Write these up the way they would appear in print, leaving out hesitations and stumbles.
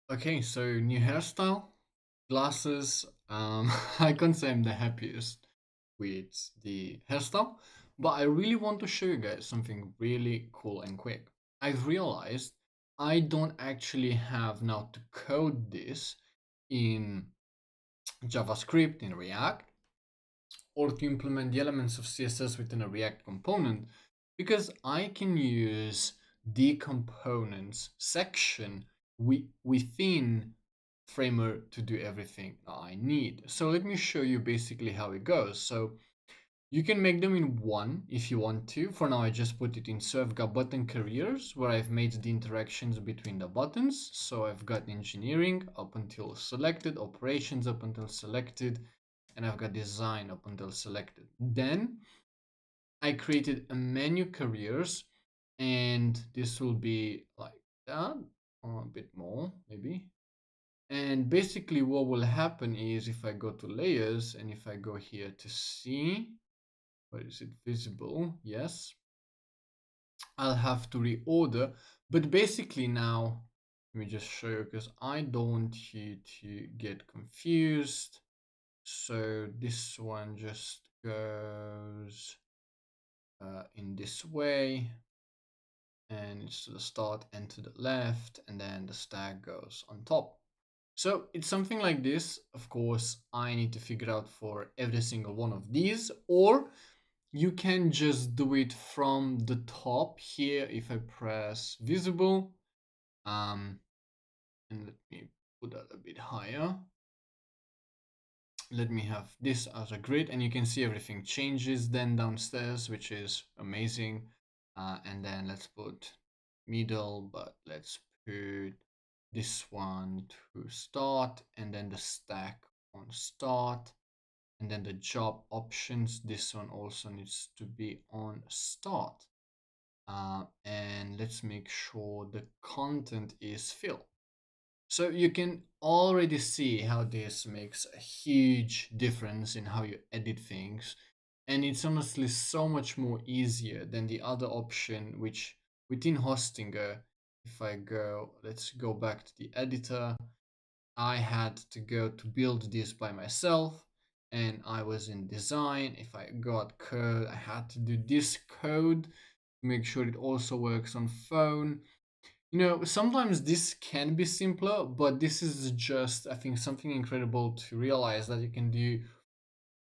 Okay, so new hairstyle, glasses. I can't say I'm the happiest with the hairstyle, but I really want to show you guys something really cool and quick. I've realized I don't actually have now to code this in JavaScript, in React, or to implement the elements of CSS within a React component, because I can use the components section within Framer to do everything I need. So let me show you basically how it goes. So you can make them in one if you want to. For now, I just put it in. So I've got button careers where I've made the interactions between the buttons. So I've got engineering up until selected, operations up until selected, and I've got design up until selected. Then I created a menu careers, and this will be like that, or a bit more maybe. And basically what will happen is if I go to layers and if I go here to see, where is it visible? Yes. I'll have to reorder, but basically now, let me just show you because I don't want you to get confused. So this one just goes in this way, and it's to the start and to the left, and then the stack goes on top. So it's something like this. Of course, I need to figure out for every single one of these, or you can just do it from the top here if I press visible. And let me put that a bit higher. Let me have this as a grid, and you can see everything changes then downstairs, which is amazing. And then let's put middle, but let's put this one to start, and then the stack on start, and then the job options. This one also needs to be on start. And let's make sure the content is filled. So you can already see how this makes a huge difference in how you edit things. And it's honestly so much more easier than the other option, which within Hostinger, if I go, let's go back to the editor, I had to go to build this by myself, and I was in design. If I got code, I had to do this code to make sure it also works on phone. You know, sometimes this can be simpler, but this is just, I think, something incredible to realize that you can do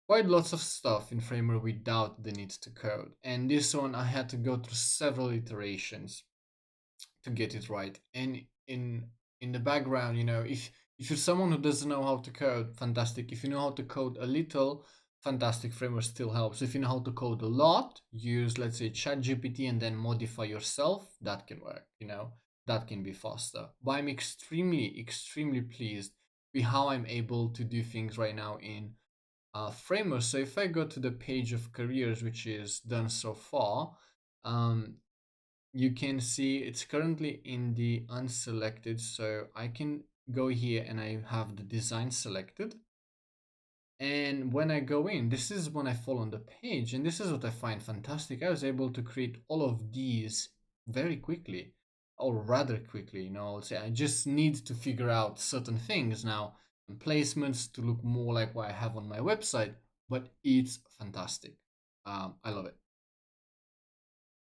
quite lots of stuff in Framer without the need to code. And this one, I had to go through several iterations to get it right. And in the background, you know, if you're someone who doesn't know how to code, fantastic. If you know how to code a little, fantastic. Framer still helps. If you know how to code a lot, use, let's say, ChatGPT and then modify yourself, that can work, you know, that can be faster. But I'm extremely pleased with how I'm able to do things right now in Framer. So if I go to the page of careers, which is done so far, um, you can see it's currently in the unselected. So I can go here and I have the design selected. And when I go in, this is when I fall on the page. And this is what I find fantastic. I was able to create all of these very quickly, or rather quickly. You know, say I just need to figure out certain things now and placements to look more like what I have on my website. But it's fantastic. I love it.